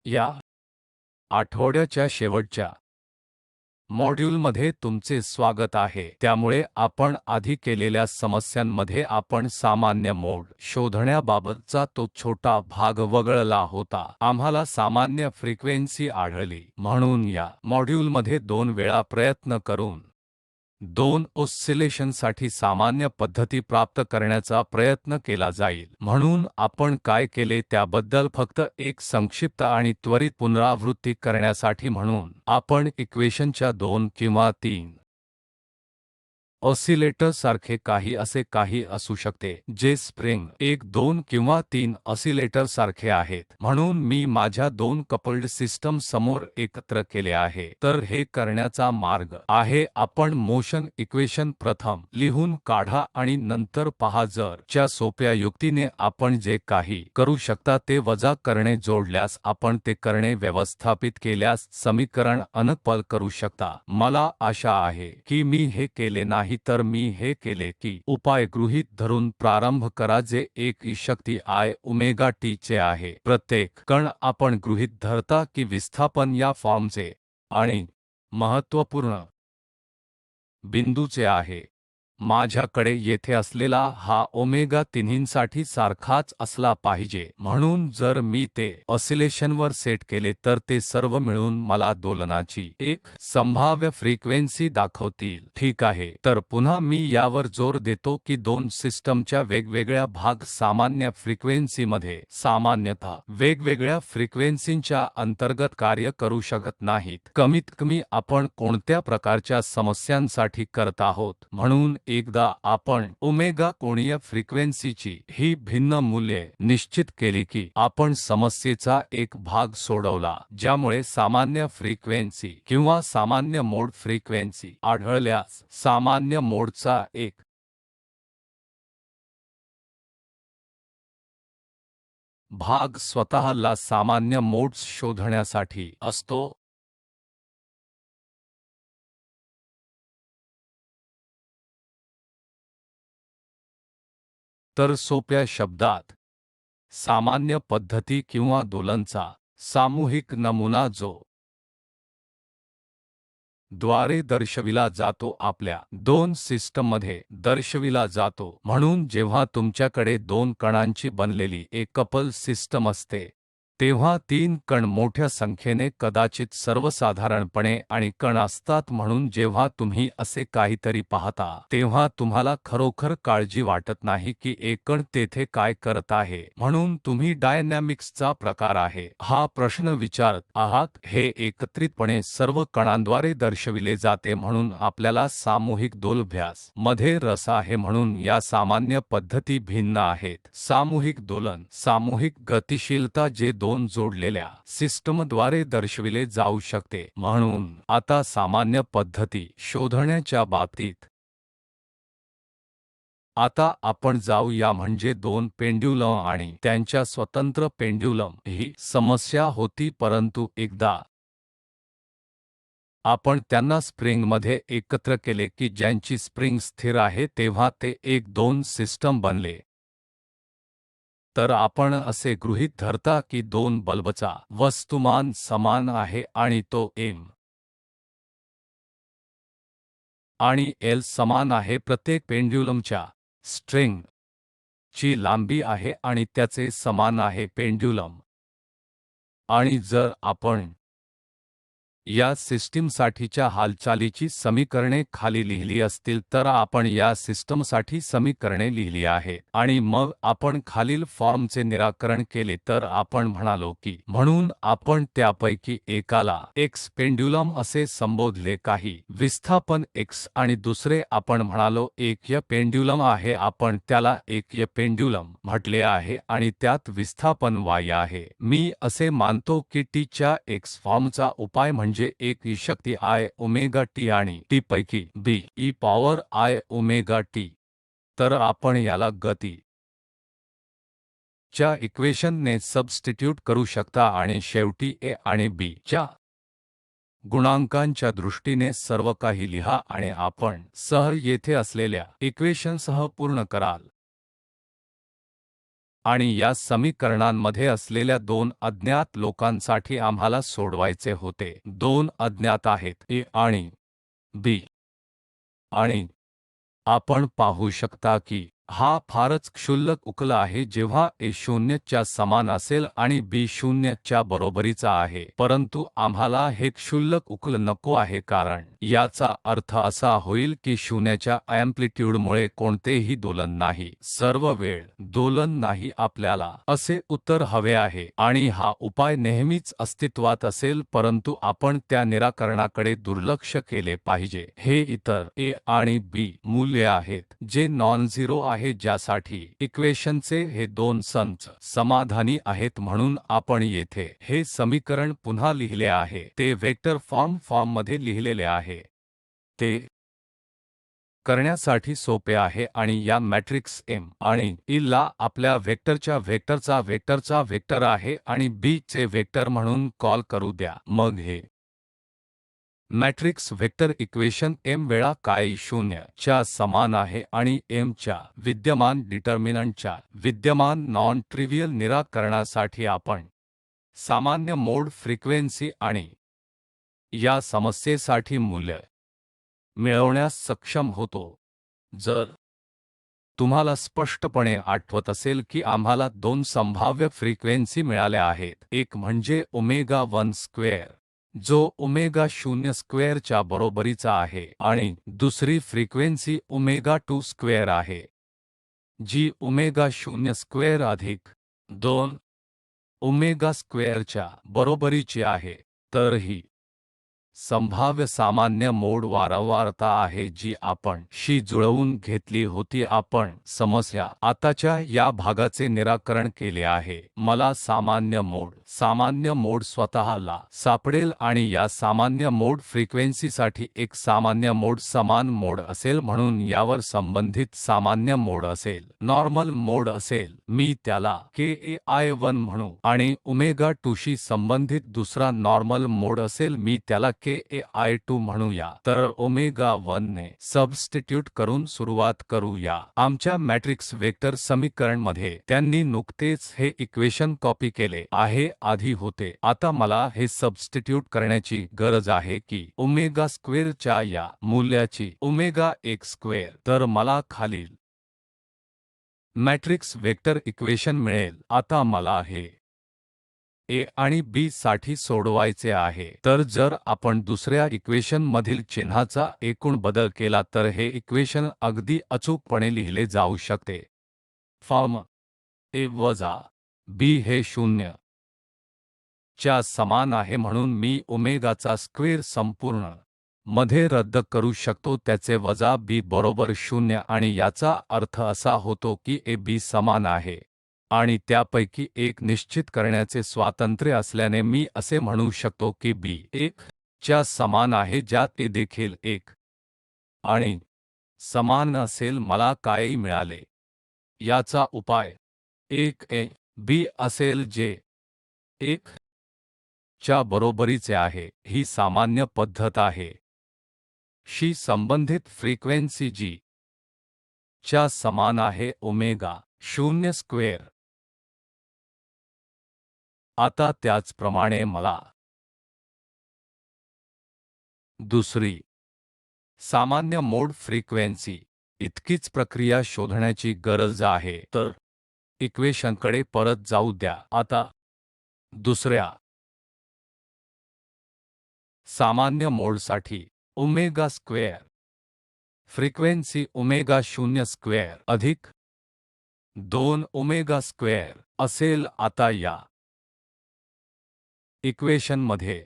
या आठवड्याच्या शेवटच्या मॉड्यूलमध्ये तुमचे स्वागत आहे। त्यामुळे आपण आधी केलेल्या समस्यांमध्ये आपण सामान्य मोड शोधण्याबाबतचा तो छोटा भाग वगळला होता। आम्हाला सामान्य फ्रिक्वेन्सी आढळली, म्हणून या मॉड्यूलमध्ये 2 वेळा प्रयत्न करून 2 ऑसिलेशनसाठी सामान्य पद्धती प्राप्त करण्याचा प्रयत्न केला जाईल। म्हणून आपण काय केले त्याबद्दल फक्त एक संक्षिप्त आणि त्वरित पुनरावृत्ती करण्यासाठी म्हणून आपण इक्वेशनच्या 2 किंवा 3 ऑसिलेटर सारखे काही असू शकते जे स्प्रिंग 1 2 किंवा 3 ऑसिलेटर सारखे आहेत। म्हणून मी माझ्या 2 कपल्ड सिस्टम समोर एकत्र केले आहे। तर हे करण्याचा मार्ग आहे आपण मोशन इक्वेशन प्रथम लिहून काढा आणि नंतर पहा जर च्या सोप्या युक्तीने आपण जे काही करू शकता ते वजा करणे जोडल्यास आपण ते करणे व्यवस्थापित केल्यास समीकरण अनपल करू शकता। मला आशा आहे की मी हे केले नाही तर मी हे केले की उपाय गृहीत धरून प्रारंभ करा जे 1 शक्ती I ओमेगा टी चे आहे। प्रत्येक कण आपण गृहीत धरता की विस्थापन या फॉर्मचे आणि महत्त्वपूर्ण बिंदूचे आहे। माझ्याकडे येथे असलेला हा ओमेगा तिन्हींसाठी सारखाच असला पाहिजे। म्हणून जर मी ते ऑसिलेशनवर सेट केले तर ते सर्व मिळून मला दोलनाची एक संभाव्य फ्रिक्वेन्सी दाखवतील। ठीक आहे, तर पुन्हा मी यावर जोर देतो की 2 सिस्टमच्या वेगवेगळ्या भाग सामान्य फ्रिक्वेन्सीमध्ये सामान्यतः वेगवेगळ्या फ्रिक्वेन्सींच्या अंतर्गत कार्य करू शकत नाहीत। कमीत कमी आपण कोणत्या प्रकारच्या समस्यांसाठी करत आहोत। म्हणून एकदा आपण ओमेगा कोणीय फ्रिक्वेन्सीची ही भिन्न मूल्ये निश्चित केली की आपण समस्येचा एक भाग सोडवला ज्यामुळे सामान्य फ्रिक्वेन्सी किंवा सामान्य मोड फ्रिक्वेन्सी आढळल्यास सामान्य मोडचा एक भाग स्वतःला सामान्य मोड्स शोधण्यासाठी असतो। तर सोप्या शब्दात सामान्य पद्धती किंवा दोलनचा सामूहिक नमुना जो द्वारे दर्शविला जातो आपल्या 2 सिस्टममध्ये दर्शविला जातो। म्हणून जेव्हा तुमच्याकडे 2 कणांची बनलेली एक कपल सिस्टम असते तेव्हा 3 कण मोठ्या संख्येने कदाचित सर्वसाधारणपणे आणि कण असतात। म्हणून जेव्हा तुम्ही असे काहीतरी पाहता तेव्हा तुम्हाला खरोखर काळजी वाटत नाही की एक कण तेथे काय करत आहे। म्हणून तुम्ही डायनॅमिक्सचा प्रकार आहे हा प्रश्न विचारत आहात। हे एकत्रितपणे सर्व कणांद्वारे दर्शविले जाते म्हणून आपल्याला सामूहिक दोलाभ्यास मध्ये रस आहे। म्हणून या सामान्य पद्धती भिन्न आहेत। सामूहिक दोलन सामूहिक गतिशीलता जे 2 जोडलेल्या सिस्टमद्वारे दर्शविले जाऊ शकते। म्हणून आता सामान्य पद्धती शोधण्याच्या बाबतीत आता आपण जाऊ या म्हणजे 2 पेंड्युलम आणि त्यांच्या स्वतंत्र पेंड्युलम ही समस्या होती। परंतु एकदा आपण त्यांना स्प्रिंगमध्ये एकत्र केले की ज्यांची स्प्रिंग स्थिर आहे तेव्हा ते 1-2 सिस्टम बनले। तर आपण असे गृहीत धरता की 2 बल्बचा वस्तुमान समान आहे आणि तो M आणि L समान आहे। प्रत्येक पेंड्युलमच्या स्ट्रिंग ची लांबी आहे आणि त्याचे समान आहे पेंड्युलम। आणि जर आपण या सिस्टीमसाठीच्या हालचालीची समीकरणे खाली लिहिली असतील तर आपण या सिस्टमसाठी समीकरणे लिहिली आहेत आणि मग आपण खालील फॉर्मचे निराकरण केले तर आपण म्हणालो की म्हणून आपण त्यापैकी एकाला X पेंड्युलम असे संबोधले काही विस्थापन X आणि दुसरे आपण म्हणालो एक Y पेंड्युलम आहे आपण त्याला एक Y पेंड्युलम म्हटले आहे आणि त्यात विस्थापन Y आहे। मी असे मानतो की T च्या X फॉर्मचा उपाय म्हणजे एक शक्ती I ओमेगा टी आणि T पैकी B e power I omega T. तर आपण याला गती च्या इक्वेशन ने सबस्टिट्यूट करू शकता आणि शेवटी A आणि B च्या गुणांकांच्या दृष्टीने सर्व काही लिहा आणि आपण येथे असलेल्या इक्वेशनसह पूर्ण कराल। आणि या समीकरणांमध्ये असलेल्या दोन अज्ञात लोकांसाठी आम्हाला सोडवायचे होते. दोन अज्ञात आहेत ए आणि बी, आणि आपण पाहू शकता की हा फारच क्षुल्लक उकल आहे जेव्हा a 0 च्या समान असेल आणि b 0 च्या बरोबरीचा आहे, परंतु आम्हाला हे क्षुल्लक उकल नको आहे कारण याचा अर्थ असा होईल की शून्याच्या अँप्लिट्यूडमुळे कोणतेही दोलन नाही, सर्व वेळ दोलन नाही. आपल्याला असे उत्तर हवे आहे आणि हा उपाय नेहमीच अस्तित्वात असेल, परंतु आपण त्या निराकरणाकडे दुर्लक्ष केले पाहिजे. हे इतर a आणि b मूल्य आहेत जे नॉन झिरो आहे, ज्यासाठी इक्वेशनचे हे दोन संच समाधानी आहेत. म्हणून आपण येथे हे समीकरण पुन्हा लिहिले आहे, ते वेक्टर फॉर्ममध्ये लिहिलेले आहे. ते करण्यासाठी सोपे आहे आणि या मॅट्रिक्स M आणि E ला आपल्या वेक्टरचा वेक्टर आहे आणि B चे वेक्टर म्हणून कॉल करू द्या. मग हे मॅट्रिक्स वेक्टर इक्वेशन m वेळा काय 0 च्या समान आहे आणि m च्या विद्यमान डिटर्मिनंटच्या विद्यमान नॉन ट्रिव्हियल निराकरणासाठी आपण सामान्य मोड फ्रिक्वेन्सी आणि या समस्येसाठी मूल्य मिळवण्यास सक्षम होतो. जर तुम्हाला स्पष्टपणे आठवत असेल की आम्हाला दोन संभाव्य फ्रिक्वेन्सी मिळाल्या आहेत, एक म्हणजे ओमेगा 1 स्क्वेअर जो ओमेगा 0 स्क्वेअरच्या बरोबरीचा आहे आणि दुसरी फ्रिक्वेन्सी ओमेगा 2 स्क्वेअर आहे जी ओमेगा 0 स्क्वेअर अधिक 2 ओमेगा स्क्वेअरच्या बरोबरीची आहे. तर ही संभाव्य सामान्य मोड वारंवारता आहे जी आपण शी जुळवून घेतली होती. आपण समस्या आताच्या या भागाचे निराकरण केले आहे. मला सामान्य मोड स्वतःला सापडेल आणि या सामान्य मोड फ्रिक्वेन्सीसाठी एक सामान्य मोड समान मोड असेल, म्हणून यावर संबंधित सामान्य मोड असेल, नॉर्मल मोड असेल. मी त्याला KAI1 म्हणू आणि ओमेगा 2 शी संबंधित दुसरा नॉर्मल मोड असेल, मी त्याला KAI2 म्हणूया. तर ओमेगा 1 ने सबस्टिट्यूट करून सुरुवात करूया. आमच्या मॅट्रिक्स वेक्टर समीकरणमध्ये त्यांनी नुकतेच हे इक्वेशन कॉपी केले आहे, आधी होते. आता मला हे सबस्टिट्यूट करण्याची गरज आहे की ओमेगा स्क्वेअरच्या या मूल्याची ओमेगा 1 स्क्वेअर. तर मला खालील मॅट्रिक्स वेक्टर इक्वेशन मिळेल. आता मला हे A आणि B साठी सोडवायचे आहे. तर जर आपण दुसऱ्या इक्वेशन मधील चिन्हाचा एकूण बदल केला तर हे इक्वेशन अगदी अचूकपणे लिहिले जाऊ शकते. फॉर्म A वजा B हे 0 च्या समान आहे, म्हणून मी ओमेगाचा स्क्वेअर संपूर्ण मध्ये रद्द करू शकतो, त्याचे वजा B बरोबर 0 आणि याचा अर्थ असा होतो की A B समान आहे आणि त्यापैकी एक निश्चित करण्याचे स्वातंत्र्य असल्याने मी असे म्हणू शकतो की B 1 च्या समान आहे, ज्यात A देखील 1 आणि समान असेल. मला काय मिळाले याचा उपाय 1 A B असेल जे 1 च्या बरोबरीचे आहे. ही सामान्य पद्धत आहे. शी संबंधित फ्रिक्वेन्सी G च्या समान आहे ओमेगा 0 स्क्वेअर. आता त्याचप्रमाणे मला दुसरी सामान्य मोड फ्रिक्वेन्सी इतकीच प्रक्रिया शोधण्याची गरज आहे. तर इक्वेशनकडे परत जाऊ द्या. आता दुसऱ्या सामान्य मोडसाठी omega square frequency omega 0 square अधिक 2 ओमेगा स्क्वेअर असेल. आता या इक्वेशनमध्ये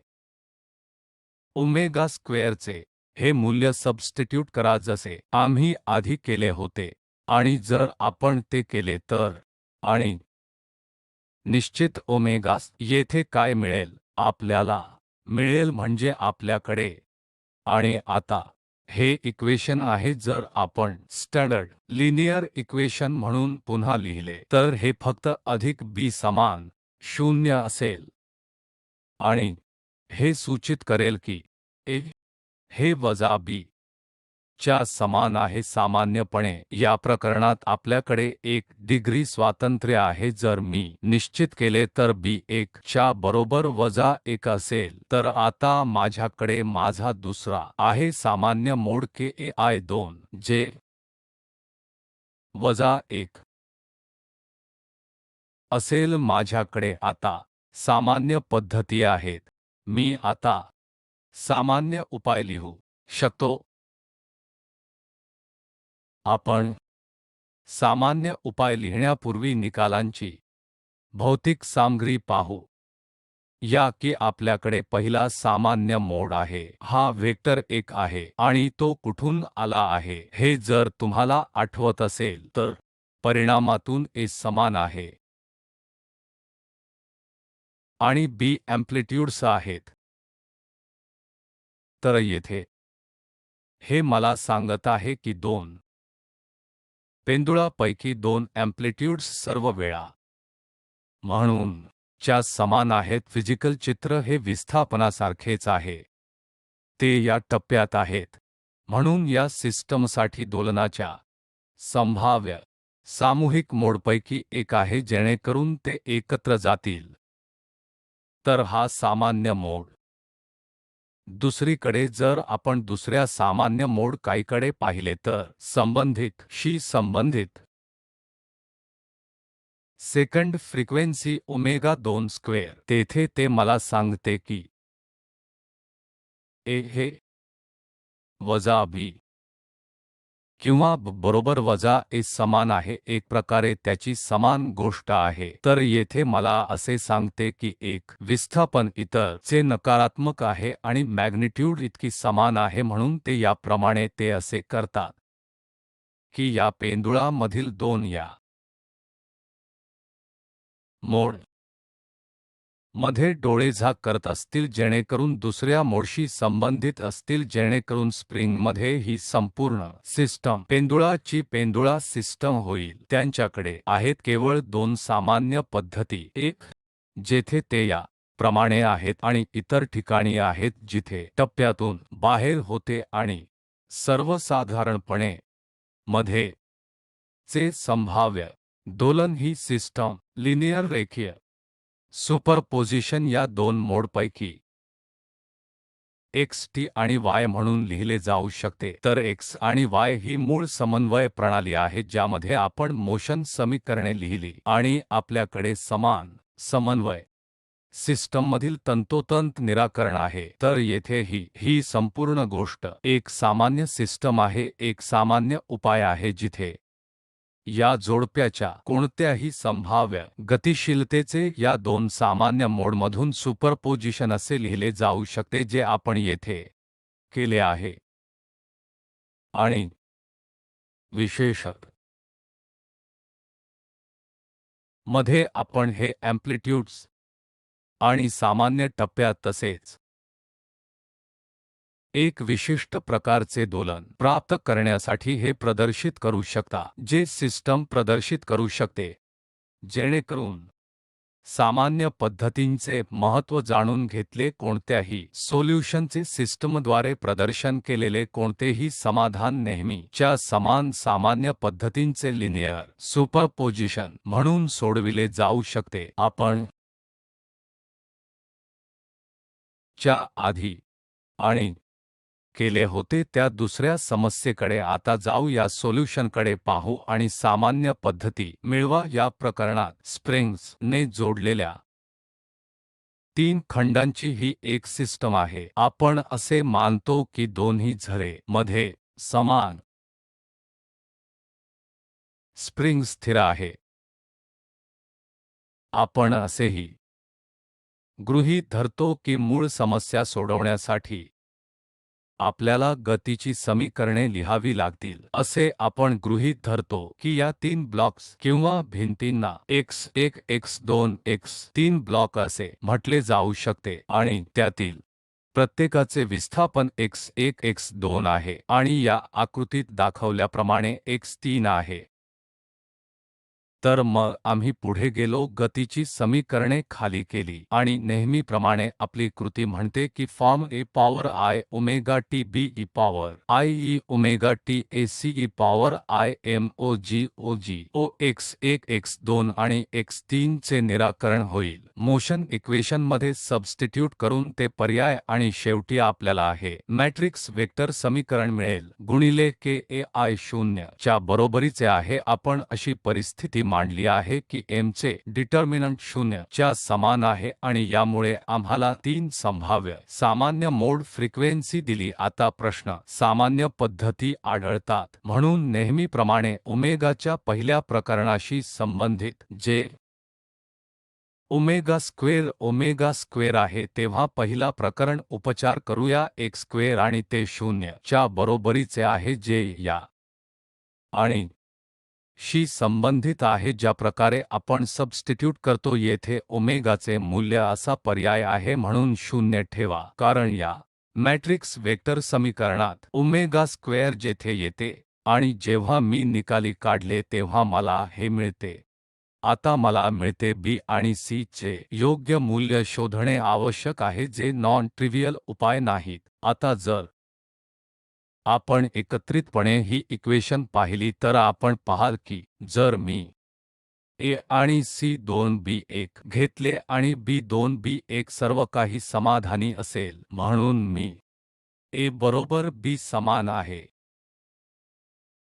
ओमेगा स्क्वेअरचे हे मूल्य सबस्टिट्यूट करा जसे आम्ही आधी केले होते, आणि जर आपण ते केले तर आणि निश्चित ओमेगा येथे काय मिळेल आपल्याला मिळेल म्हणजे आपल्याकडे आणि आता हे इक्वेशन आहे. जर आपण स्टँडर्ड लिनियर इक्वेशन म्हणून पुन्हा लिहिले तर हे फक्त अधिक B समान 0 असेल आणि हे सूचित करेल की A हे वजा B च्या समान आहे। सामान्यपणे या प्रकरणात आपल्याकडे 1 डिग्री स्वातंत्र्य आहे। जर मी निश्चित केले तर B1 च्या बरोबर वजा 1 असेल तर आता माझ्याकडे माझा दुसरा आहे सामान्य मोड KI2 जे वजा 1 असेल। माझ्याकडे आता सामान्य पद्धती आहेत। मी आता सामान्य उपाय लिहू शकतो। आपण सामान्य उपाय लिहिण्यापूर्वी निकालांची भौतिक सामग्री पाहू या की आपल्याकडे पहिला सामान्य मोड आहे। हा वेक्टर 1 आहे आणि तो कुठून आला आहे हे जर तुम्हाला आठवत असेल तर परिणामातून A समान आहे आणि B अँप्लिट्यूड्स आहेत। तर येथे हे मला सांगत आहे की 2 पेंदुळापैकी 2 अँप्लिट्यूड्स सर्व वेळा म्हणून च्या समान आहेत। फिजिकल चित्र हे विस्थापनासारखेच आहे, ते या टप्प्यात आहेत। म्हणून या सिस्टमसाठी दोलनाच्या संभाव्य सामूहिक मोडपैकी एक आहे जेणेकरून ते एकत्र जातील। तर हा सामान्य मोड। दुसरीकडे जर आपण दुसऱ्या सामान्य मोड काहीकडे पाहिले तर संबंधित शी संबंधित सेकंड फ्रिक्वेन्सी ओमेगा 2 स्क्वेअर तेथे ते मला सांगते की A हे वजा B किंवा B बरोबर वजा A समान आहे। एक प्रकारे त्याची समान गोष्ट आहे। तर येथे मला असे सांगते की एक विस्थापन इतर चे नकारात्मक आहे आणि मॅग्निट्यूड इतकी समान आहे। म्हणून ते याप्रमाणे ते असे करतात की या पेंदुळामधील 2 या मोड मध्ये डोळेझाक करत असतील जेणेकरून दुसऱ्या मोडशी संबंधित असतील जेणेकरून स्प्रिंगमध्ये ही संपूर्ण सिस्टम पेंदुळा सिस्टम होईल। त्यांच्याकडे आहेत केवळ 2 सामान्य पद्धती, एक जेथे ते या प्रमाणे आहेत आणि इतर ठिकाणी आहेत जिथे टप्प्यातून बाहेर होते आणि सर्वसाधारणपणे मध्ये चे संभाव्य दोलन ही सिस्टम लिनियर रेखीय सुपरपोजिशन या 2 मोडपैकी xt आणि y म्हणून लिहिले जाऊ शकते। तर x आणि y ही मूळ समन्वय प्रणाली आहे ज्यामध्ये आपण मोशन समीकरणे लिहिली आणि आपल्याकडे समान समन्वय सिस्टममधील तंतोतंत निराकरण आहे। तर येथे ही संपूर्ण गोष्ट एक सामान्य सिस्टम आहे, एक सामान्य उपाय आहे जिथे या जोडप्याच्या कोणत्याही संभाव्य गतिशीलतेचे या 2 सामान्य मोडमधून सुपरपोजिशन असे लिहिले जाऊ शकते जे आपण येथे केले आहे। आणि विशेषत मध्ये आपण हे अँप्लिट्यूड्स आणि सामान्य टप्प्यात तसेच एक विशिष्ट प्रकारचे दोलन प्राप्त करण्यासाठी हे प्रदर्शित करू शकता जे सिस्टम प्रदर्शित करू शकते जेणेकरून सामान्य पद्धतींचे महत्त्व जाणून घेतले कोणत्याही सोल्यूशनचे सिस्टमद्वारे प्रदर्शन केलेले कोणतेही समाधान नेहमी च्या समान सामान्य पद्धतींचे लिनियर सुपरपोजिशन म्हणून सोडविले जाऊ शकते। आपण च्या आधी आणि केले होते त्या दुसऱ्या समस्येकडे आता जाऊ या सोल्यूशनकडे पाहू आणि सामान्य पद्धती मिळवा। या प्रकरणात स्प्रिंग्स ने जोडलेल्या 3 खंडांची ही एक सिस्टम आहे। आपण असे मानतो की दोन्ही झरे मध्ये समान स्प्रिंग स्थिर आहे। आपण असेही गृहीत धरतो की मूळ समस्या सोडवण्यासाठी आपल्याला गतीची समीकरणे लिहावी लागतील असे आपण गृहीत धरतो की या 3 ब्लॉक्स किंवा भिंतींना x1 x2 x3 ब्लॉक असे म्हटले जाऊ शकते आणि त्यातील प्रत्येकाचे विस्थापन x1 x2 आहे आणि या आकृतीत दाखवल्याप्रमाणे x3 आहे। तर मग आम्ही पुढे गेलो, गतीची समीकरणे खाली केली आणि नेहमीप्रमाणे आपली कृती म्हणते की form A power I omega T B E power I E omega T A C E power I M O G O X 1 X 2 आणि एक्स 3 चे निराकरण होईल मोशन इक्वेशनमध्ये सबस्टिट्यूट करून ते पर्याय आणि शेवटी आपल्याला आहे मॅट्रिक्स वेक्टर समीकरण मिळेल गुणिले के ए आय 0 च्या बरोबरीचे आहे आपण अशी परिस्थिती मांडली आहे की m चे डिटर्मिनंट 0 च्या समान आहे आणि यामुळे आम्हाला 3 संभाव्य सामान्य मोड फ्रिक्वेन्सी दिली आता प्रश्न सामान्य पद्धती आढळतात म्हणून नेहमीप्रमाणे ओमेगाच्या पहिल्या प्रकरणाशी संबंधित जे ओमेगा स्क्वेअर आहे तेव्हा पहिला प्रकरण उपचार करूया एक स्क्वेअर आणि ते 0 च्या बरोबरीचे आहे जे या आणि शी संबंधित आहे ज्या प्रकारे आपण सबस्टिट्यूट करतो येथे ओमेगाचे मूल्य असा पर्याय आहे म्हणून 0 ठेवा कारण या मॅट्रिक्स वेक्टर समीकरणात ओमेगा स्क्वेअर जेथे येते आणि जेव्हा मी निकाली काढले तेव्हा मला हे मिळते आता मला मिळते बी आणि सी चे योग्य मूल्य शोधणे आवश्यक आहे जे नॉन ट्रिव्हियल उपाय नाहीत आता जर आपण एकत्रितपणे ही इक्वेशन पाहिली तर आपण पाहाल की जर मी ए आणि सी 2 बी 1 घेतले आणि बी 2 बी 1 सर्व काही समाधानी असेल म्हणून मी ए बरोबर बी समान आहे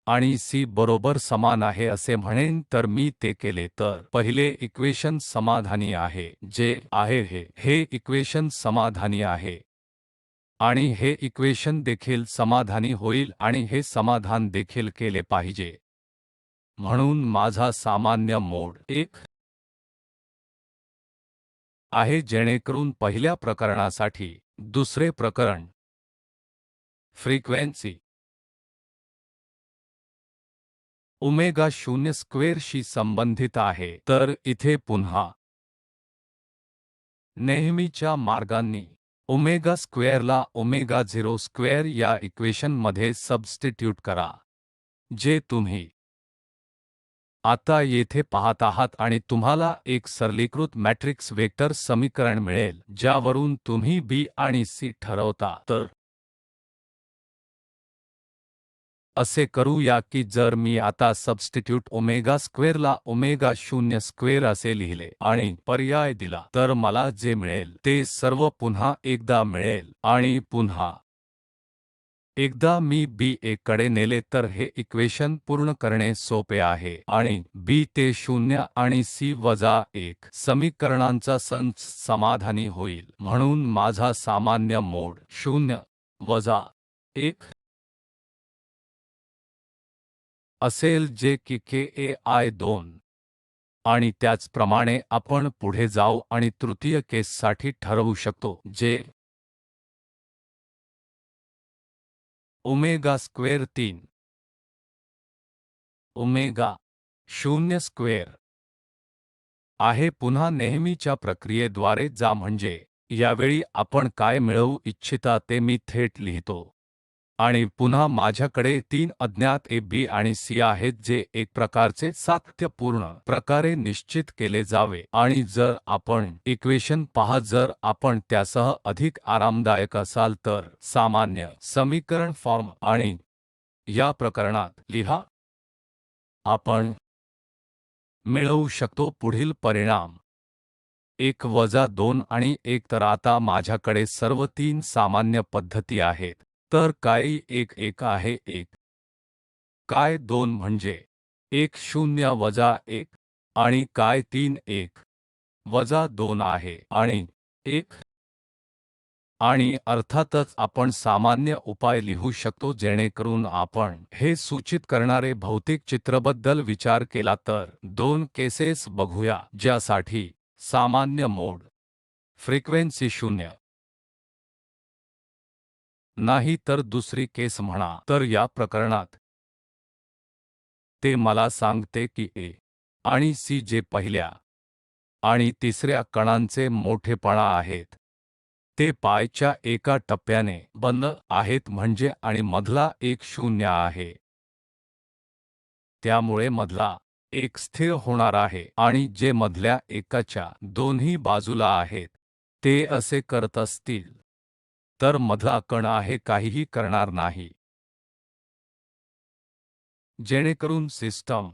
आणि सी बरोबर समान आहे असे म्हणेन तर मी ते केले तर पहिले इक्वेशन समाधानी आहे जे आहे हे इक्वेशन समाधानी आहे आणि हे इक्वेशन देखील समाधानी होईल आणि हे समाधान देखील केले पाहिजे म्हणून माझा सामान्य मोड 1 आहे जेणेकरून पहिल्या प्रकरणासाठी दुसरे प्रकरण फ्रिक्वेन्सी ओमेगा 0 स्क्वेअरशी संबंधित आहे तर इथे पुन्हा नेहमीच्या मार्गांनी ओमेगा स्क्वेअरला ओमेगा 0 स्क्वेअर या इक्वेशनमध्ये सबस्टिट्यूट करा जे तुम्ही आता येथे पाहत आहात आणि तुम्हाला एक सरलीकृत मॅट्रिक्स वेक्टर समीकरण मिळेल ज्यावरून तुम्ही बी आणि सी ठरवता तर असे करूया की जर मी आता सबस्टिट्यूट ओमेगा स्क्वेअरला ओमेगा 0 स्क्वेअर असे लिहिले आणि पर्याय दिला तर मला जे मिळेल ते सर्व पुन्हा एकदा मिळेल आणि पुन्हा एकदा मी बी 1 कडे नेले तर हे इक्वेशन पूर्ण करणे सोपे आहे आणि बी ते 0 आणि सी वजा 1 समीकरणांचा संच समाधानी होईल म्हणून माझा सामान्य मोड 0 वजा 1 असेल जे की के ए आय 2 आणि त्याचप्रमाणे आपण पुढे जाऊ आणि तृतीय केससाठी ठरवू शकतो जे ओमेगा स्क्वेअर 3 ओमेगा 0 स्क्वेअर आहे पुन्हा नेहमीच्या प्रक्रियेद्वारे जा म्हणजे यावेळी आपण काय मिळवू इच्छिता ते मी थेट लिहितो आणि पुन्हा माझ्याकडे 3 अज्ञात ए बी आणि सी आहेत जे एक प्रकारचे सातत्यपूर्ण प्रकारे निश्चित केले जावे आणि जर आपण इक्वेशन पहा जर आपण त्यासह अधिक आरामदायक असाल तर सामान्य समीकरण फॉर्म आणि या प्रकरणात लिहा आपण मिळवू शकतो पुढील परिणाम 1 वजा 2 आणि 1 तर आता माझ्याकडे सर्व 3 सामान्य पद्धती आहेत तर काय 1 आहे 1 काय 2 म्हणजे 1 0 वजा 1 आणि काय 3 1 वजा 2 आहे आणि 1 आणि अर्थातच आपण सामान्य उपाय लिहू शकतो जेणेकरून आपण हे सूचित करणारे भौतिक चित्रबद्दल विचार केला तर 2 केसेस बघूया ज्यासाठी सामान्य मोड फ्रिक्वेन्सी 0 नाही तर दुसरी केस म्हणा तर या प्रकरणात ते मला सांगते की ए आणि सी जे पहिल्या आणि तिसऱ्या कणांचे मोठेपणा आहेत ते पायच्या एका टप्प्याने बंद आहेत म्हणजे आणि मधला एक 0 आहे त्यामुळे मधला एक स्थिर होणार आहे आणि जे मधल्या एकाच्या दोन्ही बाजूला आहेत ते असे करत असतील तर मधला कण आहे काहीही करणार नाही, जेणेकरून सिस्टम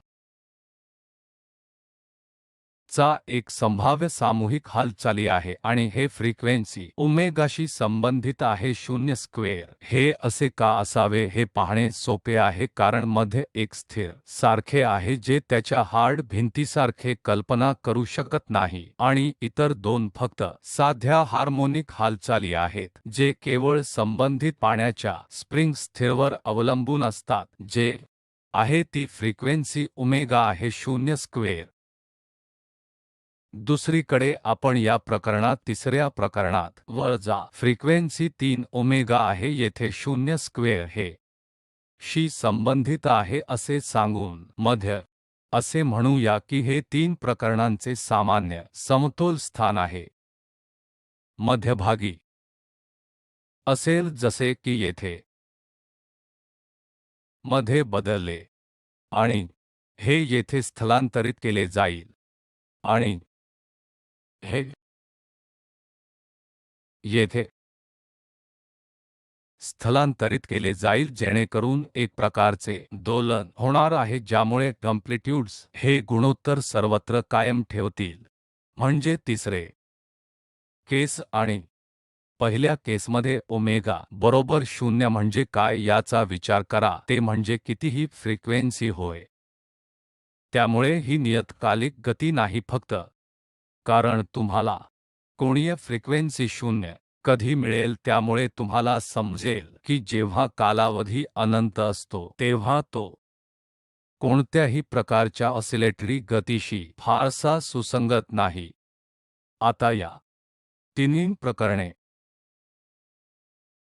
चा एक संभाव्य सामूहिक हालचाली आहे आणि हे फ्रिक्वेन्सी ओमेगाशी संबंधित आहे. 0 स्क्वेअर हे असे का असावे हे पाहणे सोपे आहे कारण मध्ये एक स्थिर सारखे आहे जे त्याच्या हार्ड भिंतीसारखे कल्पना करू शकत नाही आणि इतर दोन फक्त साध्या हार्मोनिक हालचाली आहेत जे केवळ संबंधित पाण्याच्या स्प्रिंग स्थिरवर अवलंबून असतात जे आहे ती फ्रिक्वेन्सी ओमेगा आहे 0 स्क्वेअर. दुसरीकडे आपण या प्रकरणात तिसऱ्या प्रकरणात वर जा फ्रिक्वेन्सी 3 ओमेगा आहे येथे 0 स्क्वेअर हे शी संबंधित आहे असे सांगून मध्य असे म्हणूया की हे 3 प्रकरणांचे सामान्य समतोल स्थान आहे. मध्यभागी असेल जसे की येथे मध्ये बदलले आणि हे येथे स्थलांतरित केले जाईल आणि हे येथे स्थलांतरित केले जाईल जेणेकरून एक प्रकारचे दोलन होणार आहे ज्यामुळे अँप्लिट्यूड्स हे गुणोत्तर सर्वत्र कायम ठेवतील. म्हणजे तिसरे केस आणि पहिल्या केसमध्ये ओमेगा बरोबर 0 म्हणजे काय याचा विचार करा ते म्हणजे कितीही फ्रिक्वेन्सी होय. त्यामुळे ही नियतकालिक गती नाही फक्त कारण तुम्हाला कोणीय फ्रिक्वेन्सी 0 कधी मिळेल त्यामुळे तुम्हाला समजेल की जेव्हा कालावधी अनंत असतो तेव्हा तो कोणत्याही प्रकारच्या ऑसिलेटरी गतीशी फारसा सुसंगत नाही. आता या तिन्ही प्रकरणे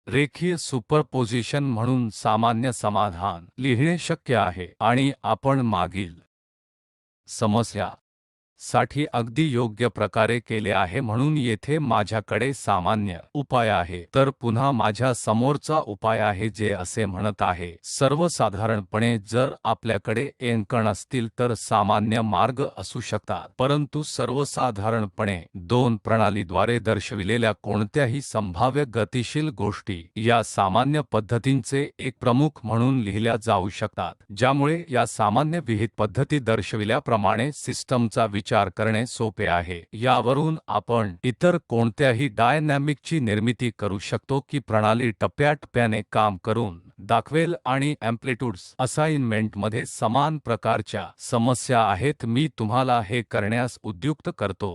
रेखीय सुपरपोजिशन म्हणून सामान्य समाधान लिहिणे शक्य आहे आणि आपण मागील समस्या साठी अगदी योग्य प्रकारे केले आहे म्हणून येथे माझ्याकडे सामान्य उपाय आहे. तर पुन्हा माझ्या समोरचा उपाय आहे जे असे म्हणत आहे सर्वसाधारणपणे जर आपल्याकडे n कण असतील तर सामान्य मार्ग असू शकतात परंतु सर्वसाधारणपणे दोन प्रणालीद्वारे दर्शविलेल्या कोणत्याही संभाव्य गतिशील गोष्टी या सामान्य पद्धतींचे एक प्रमुख म्हणून लिहिल्या जाऊ शकतात ज्यामुळे या सामान्य विहित पद्धती दर्शविल्याप्रमाणे सिस्टमचा विचार करणे सोपे आहे. यावरून आपण इतर कोणत्याही डायनॅमिकची निर्मिती करू शकतो की प्रणाली टप्प्याटप्प्याने काम करून दाखवेल आणि अँप्लिट्यूड्स असाइनमेंटमध्ये समान प्रकारच्या समस्या आहेत मी तुम्हाला हे करण्यास उद्युक्त करतो.